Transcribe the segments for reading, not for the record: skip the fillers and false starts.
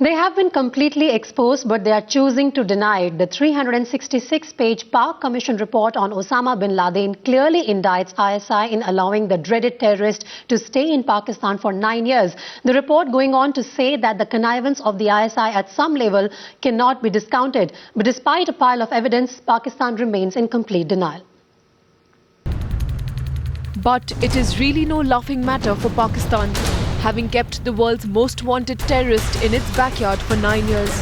They have been completely exposed, but they are choosing to deny it. The 366-page Park Commission report on Osama bin Laden clearly indicts ISI in allowing the dreaded terrorist to stay in Pakistan for 9 years. The report going on to say that the connivance of the ISI at some level cannot be discounted. But despite a pile of evidence, Pakistan remains in complete denial. But it is really no laughing matter for Pakistan, having kept the world's most wanted terrorist in its backyard for 9 years.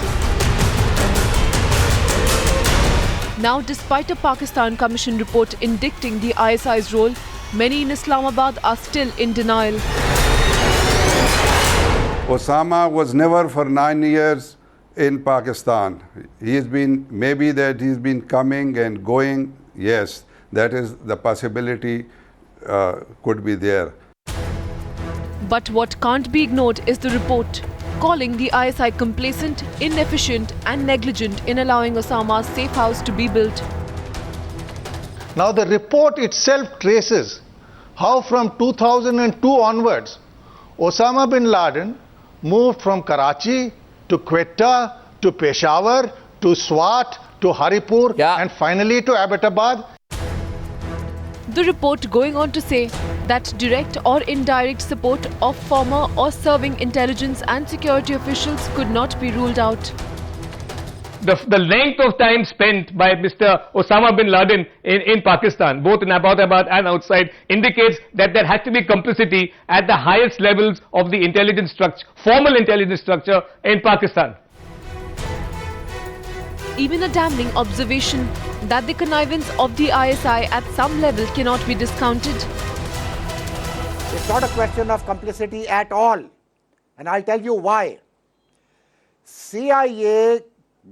Now, despite a Pakistan Commission report indicting the ISI's role, many in Islamabad are still in denial. Osama was never for 9 years in Pakistan. He's been coming and going. Yes, that is the possibility could be there. But what can't be ignored is the report, calling the ISI complacent, inefficient and negligent in allowing Osama's safe house to be built. Now the report itself traces how from 2002 onwards, Osama bin Laden moved from Karachi to Quetta to Peshawar to Swat to Haripur and finally to Abbottabad. The report going on to say that direct or indirect support of former or serving intelligence and security officials could not be ruled out. The length of time spent by Mr. Osama bin Laden in Pakistan, both in Abbottabad and outside, indicates that there has to be complicity at the highest levels of the intelligence structure, formal intelligence structure in Pakistan. Even a damning observation that the connivance of the ISI at some level cannot be discounted. It's not a question of complicity at all. And I'll tell you why. CIA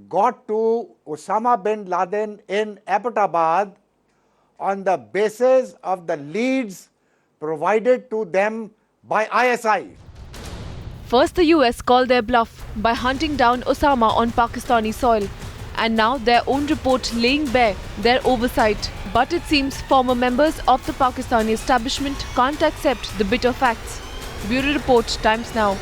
got to Osama bin Laden in Abbottabad on the basis of the leads provided to them by ISI. First, the US called their bluff by hunting down Osama on Pakistani soil, and now their own report laying bare their oversight. But it seems former members of the Pakistani establishment can't accept the bitter facts. Bureau Report, Times Now.